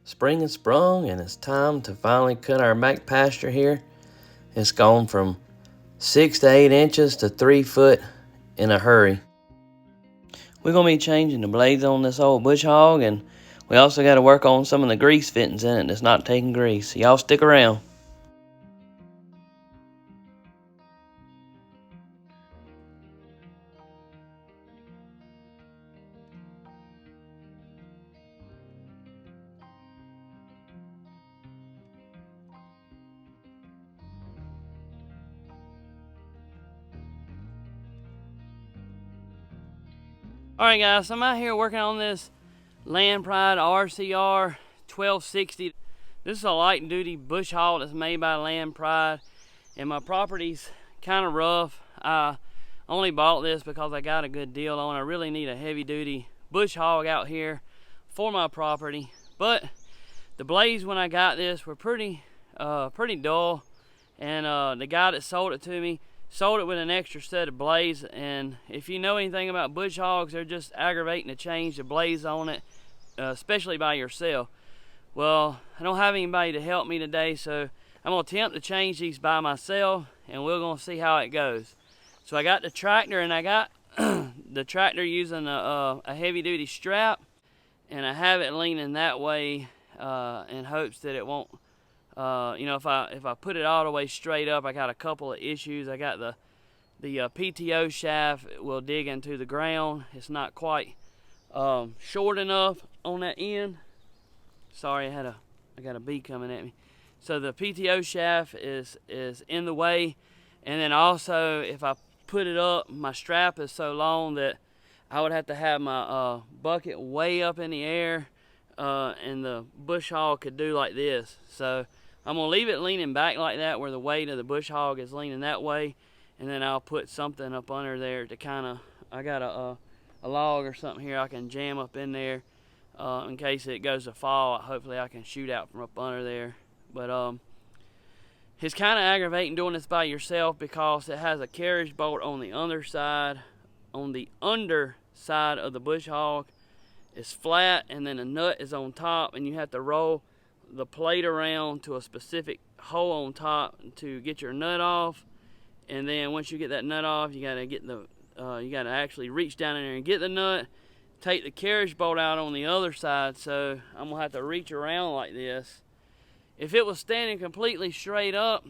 Spring has sprung and it's time to finally cut our back pasture here. It's gone from 6 to 8 inches to 3 foot in a hurry. We're going to be changing the blades on this old bush hog, and we also got to work on some of the grease fittings in it that's not taking grease. Y'all stick around. Alright guys, so I'm out here working on this Landpride RCR1260. This is a light duty bush hog that's made by Landpride, and my property's kind of rough. I only bought this because I got a good deal on it. I really need a heavy duty bush hog out here for my property, but the blades when I got this were pretty dull, and the guy that sold it to me sold it with an extra set of blades. And if you know anything about bush hogs, they're just aggravating to change the blades on it, especially by yourself. Well, I don't have anybody to help me today, so I'm going to attempt to change these by myself, and we're going to see how it goes. So I got the tractor, and I got the tractor using a heavy duty strap, and I have it leaning that way in hopes that it won't, if I put it all the way straight up, I got a couple of issues. I got the PTO shaft will dig into the ground. It's not quite short enough on that end. Sorry, I got a bee coming at me. So the PTO shaft is in the way, and then also if I put it up, my strap is so long that I would have to have my bucket way up in the air, and the bush hog could do like this. So I'm gonna leave it leaning back like that, where the weight of the bush hog is leaning that way, and then I'll put something up under there to kind of, I got a log or something here I can jam up in there in case it goes to fall. Hopefully I can shoot out from up under there. But it's kind of aggravating doing this by yourself because it has a carriage bolt on the underside. On the underside of the bush hog, it's flat, and then the nut is on top, and you have to roll the plate around to a specific hole on top to get your nut off. And then once you get that nut off, you gotta get you gotta actually reach down in there and get the nut, take the carriage bolt out on the other side. So I'm gonna have to reach around like this. If it was standing completely straight up,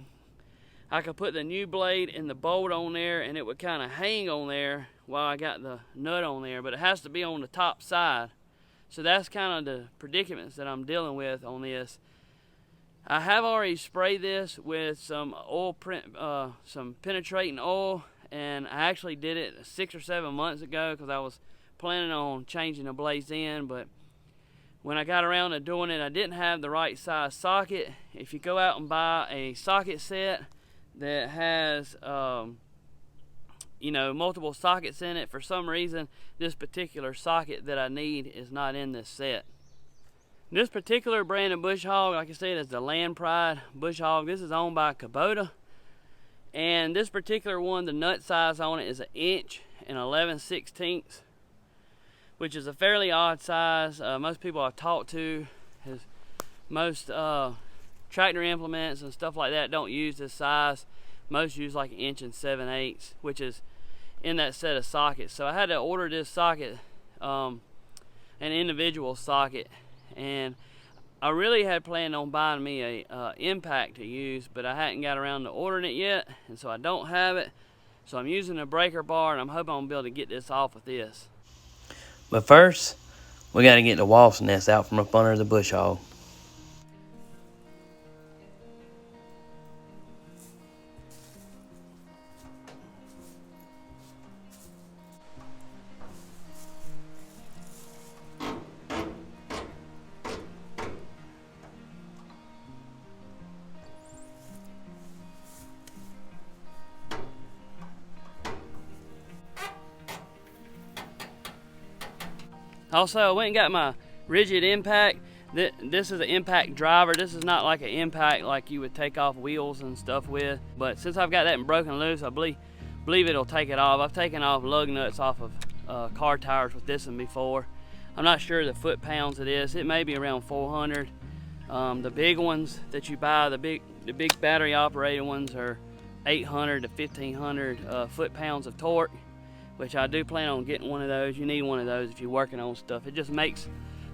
I could put the new blade and the bolt on there, and it would kind of hang on there while I got the nut on there, but it has to be on the top side. So that's kind of the predicaments that I'm dealing with on this. I have already sprayed this with some some penetrating oil, and I actually did it 6 or 7 months ago because I was planning on changing the blades in, but when I got around to doing it, I didn't have the right size socket. If you go out and buy a socket set that has multiple sockets in it, for some reason this particular socket that I need is not in this set. This particular brand of bush hog, like I said, is the Landpride bush hog. This is owned by Kubota, and this particular one, the nut size on it is 1 inch and 11/16, which is a fairly odd size. Most people I've talked to, most tractor implements and stuff like that don't use this size. Most use like 1 inch and 7/8, which is in that set of sockets. So I had to order this socket, an individual socket, and I really had planned on buying me a impact to use, but I hadn't got around to ordering it yet, and so I don't have it. So I'm using a breaker bar, and I'm hoping I'm gonna be able to get this off with this. But first, we got to get the wasp nest out from up under the bush hog. Also, I went and got my rigid impact. This is an impact driver. This is not like an impact like you would take off wheels and stuff with. But since I've got that broken loose, I believe it'll take it off. I've taken off lug nuts off of car tires with this one before. I'm not sure the foot pounds it is. It may be around 400. The big ones that you buy, the big battery operated ones, are 800 to 1500 foot-pounds of torque, which I do plan on getting one of those. You need one of those if you're working on stuff. It just makes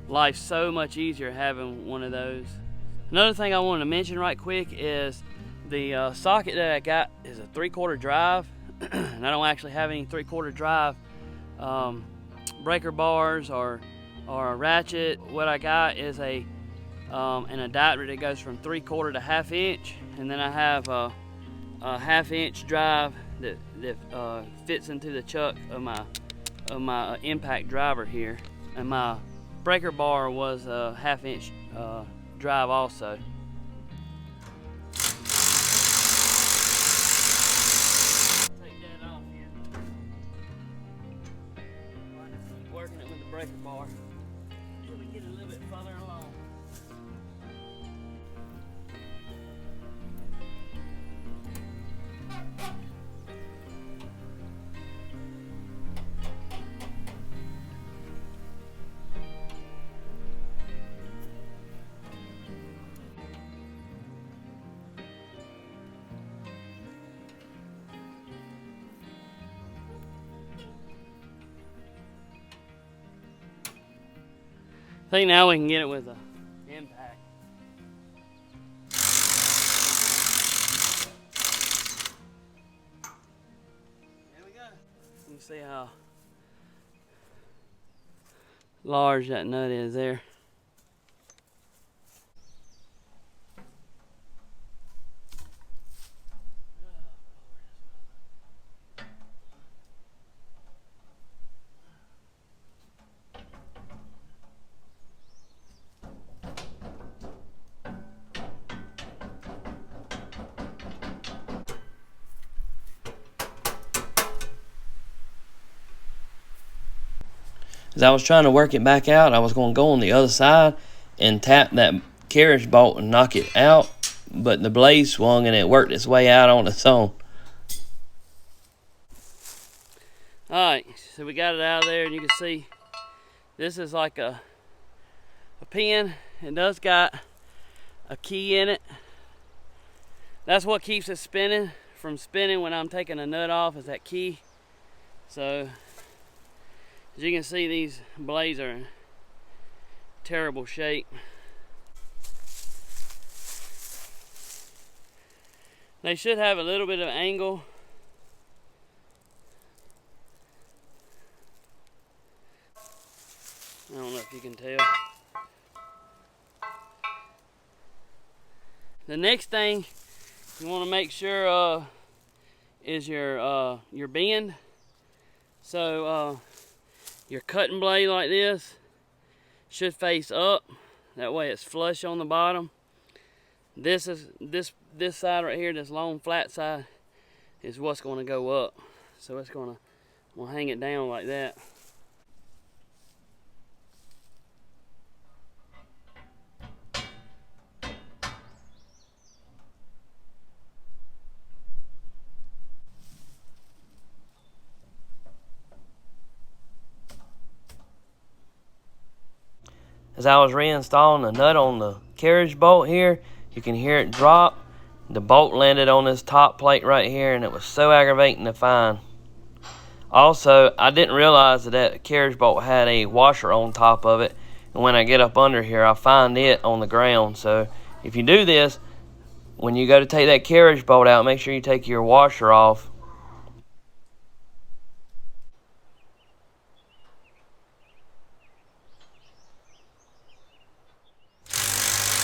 life so much easier having one of those. Another thing I wanted to mention right quick is the socket that I got is a 3/4 drive, and I don't actually have any 3/4 drive breaker bars or a ratchet. What I got is an adapter that goes from 3/4 to 1/2 inch, and then I have a 1/2 inch drive that fits into the chuck of my impact driver here, and my breaker bar was a 1/2 inch drive also. Take that off here. Keep working it with the breaker bar until we get a little bit further along. I think now we can get it with a impact. There we go. You can see how large that nut is there. As I was trying to work it back out, I was going to go on the other side and tap that carriage bolt and knock it out, but the blade swung and it worked its way out on its own. Alright, so we got it out of there, and you can see this is like a pin. It does got a key in it. That's what keeps it from spinning when I'm taking a nut off, is that key. So as you can see, these blades are in terrible shape. They should have a little bit of angle. I don't know if you can tell. The next thing you want to make sure is your bend. So your cutting blade like this should face up. That way it's flush on the bottom. This side right here, this long flat side, is what's going to go up. So it's going to hang it down like that. As I was reinstalling the nut on the carriage bolt here, you can hear it drop. The bolt landed on this top plate right here, and it was so aggravating to find. Also, I didn't realize that carriage bolt had a washer on top of it, and when I get up under here, I find it on the ground. So if you do this, when you go to take that carriage bolt out, make sure you take your washer off.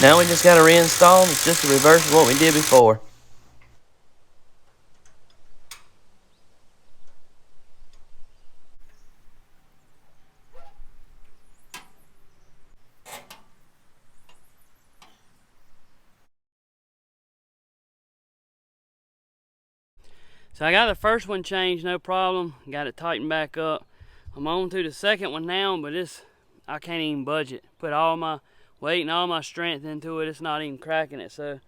Now we just got to reinstall. It's just the reverse of what we did before. So I got the first one changed, no problem. Got it tightened back up. I'm on to the second one now, but I can't even budge it. Put all my weight and all my strength into it. It's not even cracking it. So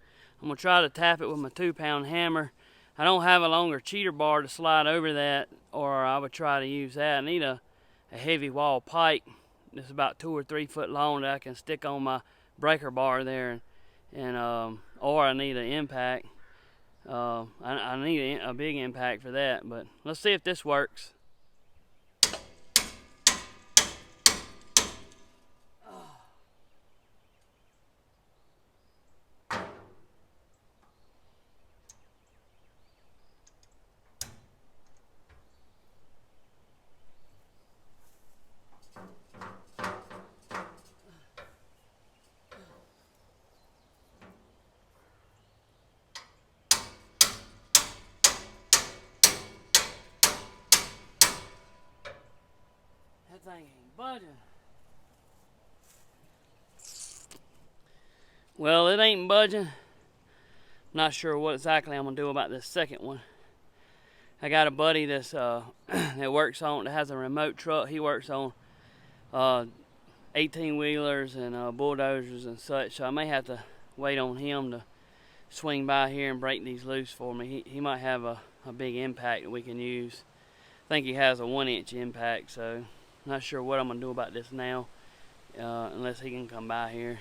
I'm gonna try to tap it with my 2-pound hammer. I don't have a longer cheater bar to slide over that, or I would try to use that. I need a heavy wall pipe that's about 2 or 3 foot long that I can stick on my breaker bar there, and or I need an impact. I need a big impact for that, but let's see if this works. That thing ain't budging. Well, it ain't budging. Not sure what exactly I'm gonna do about this second one. I got a buddy that's that works on, that has a remote truck. He works on 18-wheelers and bulldozers and such, so I may have to wait on him to swing by here and break these loose for me. He might have a big impact that we can use. I think he has a 1-inch impact, so I'm not sure what I'm gonna do about this now, unless he can come by here.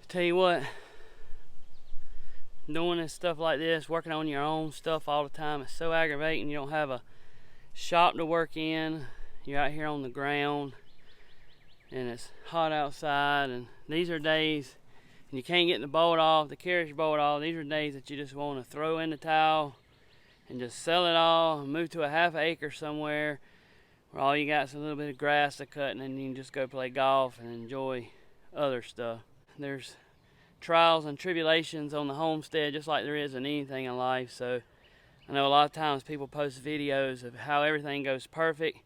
Tell you what, doing this stuff like this, working on your own stuff all the time, is so aggravating. You don't have a shop to work in. You're out here on the ground and it's hot outside, and these are days, and you can't get the bolt off, the carriage bolt off. These are days that you just want to throw in the towel and just sell it all and move to a half acre somewhere where all you got is a little bit of grass to cut, and then you can just go play golf and enjoy other stuff. There's trials and tribulations on the homestead, just like there is in anything in life. So I know a lot of times people post videos of how everything goes perfect.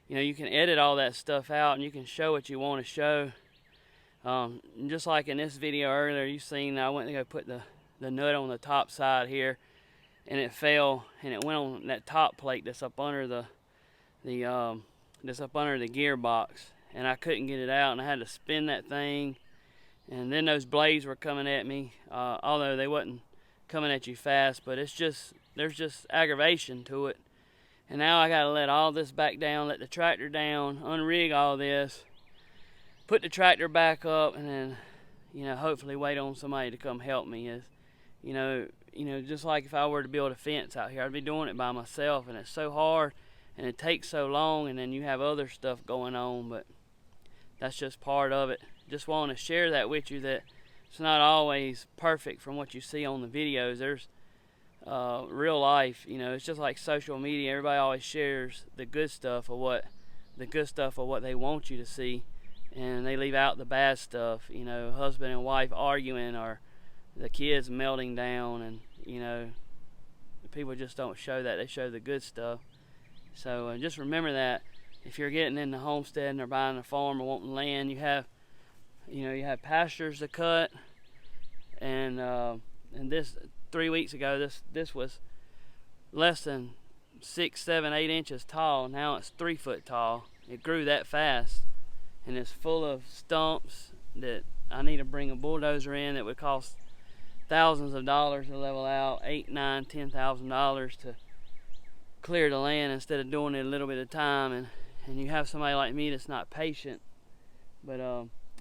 You know, you can edit all that stuff out and you can show what you want to show. Just like in this video earlier, you seen I went to go put the nut on the top side here, and it fell, and it went on that top plate that's up under the gearbox, and I couldn't get it out, and I had to spin that thing. And then those blades were coming at me, although they wasn't coming at you fast, but there's just aggravation to it. And now I gotta let all this back down, let the tractor down, unrig all this, put the tractor back up, and then, you know, hopefully wait on somebody to come help me. You know, just like if I were to build a fence out here, I'd be doing it by myself, and it's so hard, and it takes so long, and then you have other stuff going on, but that's just part of it. Just want to share that with you, that it's not always perfect from what you see on the videos. There's real life, you know. It's just like social media. Everybody always shares the good stuff of what they want you to see, and they leave out the bad stuff. You know, husband and wife arguing, or the kids melting down, and you know, people just don't show that. They show the good stuff. So just remember that if you're getting into homesteading or buying a farm or wanting land, you have pastures to cut, and this 3 weeks ago, this was less than 6, 7, 8 inches tall. Now it's 3 foot tall. It grew that fast, and it's full of stumps that I need to bring a bulldozer in that would cost thousands of dollars to level out, $8,000, $9,000, $10,000 to clear the land instead of doing it a little bit at a time. And you have somebody like me that's not patient, but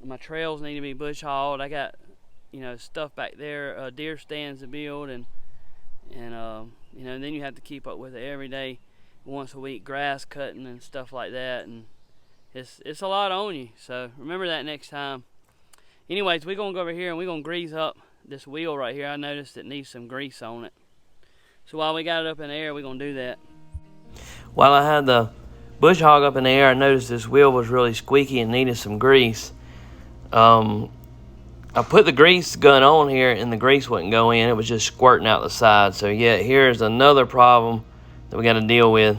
my trails need to be bush hauled. I got, you know, stuff back there, deer stands to build, and you know, then you have to keep up with it every day, once a week, grass cutting and stuff like that, and it's a lot on you. So remember that next time. Anyways, we're gonna go over here and we're gonna grease up this wheel right here. I noticed it needs some grease on it. So while we got it up in the air, we're gonna do that. While I had the bush hog up in the air, I noticed this wheel was really squeaky and needed some grease. I put the grease gun on here and the grease wouldn't go in. It was just squirting out the side. So yeah, here's another problem that we got to deal with.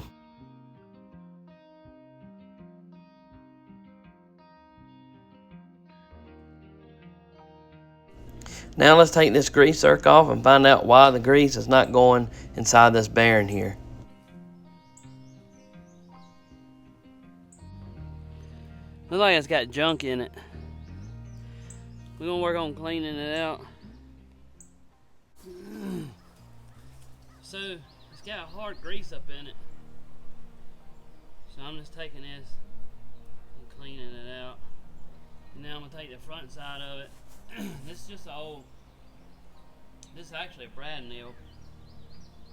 Now let's take this grease zerk off and find out why the grease is not going inside this bearing here. Looks like it's got junk in it. We're gonna work on cleaning it out. So it's got hard grease up in it. So I'm just taking this and cleaning it out. And now I'm gonna take the front side of it. This is just an old, this is actually a brad nail.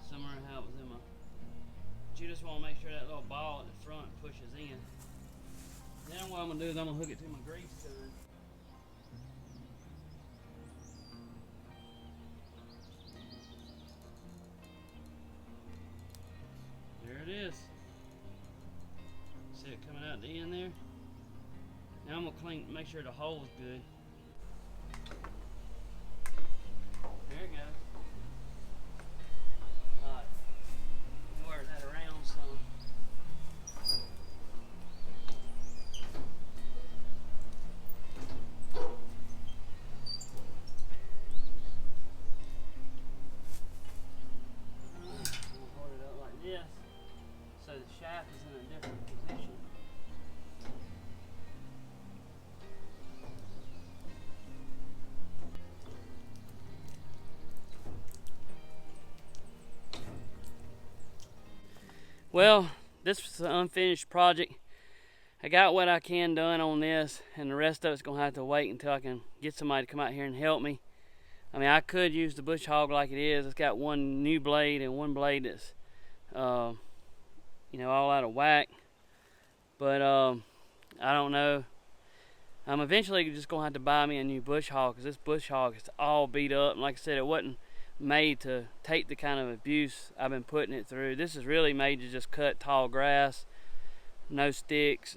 Somewhere how it was in my, but you just wanna make sure that little ball at the front pushes in. Then what I'm gonna do is I'm gonna hook it to my grease gun. There it is. See it coming out the end there? Now I'm gonna clean, make sure the hole's good. There it goes. Alright. Wear that around some. Hold it up like this so the shaft is in a different position. Well, this was an unfinished project. I got what I can done on this, and the rest of it's gonna have to wait until I can get somebody to come out here and help me. I mean, I could use the bush hog like it is. It's got one new blade and one blade that's, you know, all out of whack. But I don't know. I'm eventually just gonna have to buy me a new bush hog because this bush hog is all beat up. And like I said, it wasn't made to take the kind of abuse I've been putting it through. This is really made to just cut tall grass, no sticks,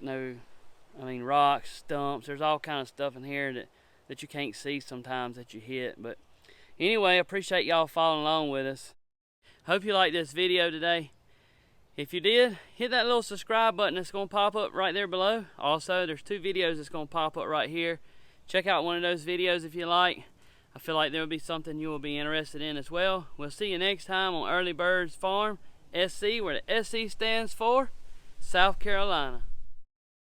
rocks, stumps. There's all kind of stuff in here that you can't see sometimes that you hit. But anyway, I appreciate y'all following along with us. Hope you liked this video today. If you did, hit that little subscribe button that's going to pop up right there below. Also, there's 2 videos that's going to pop up right here. Check out one of those videos if you like. I feel like there will be something you will be interested in as well. We'll see you next time on Earlybird's Farm, SC, where the SC stands for South Carolina.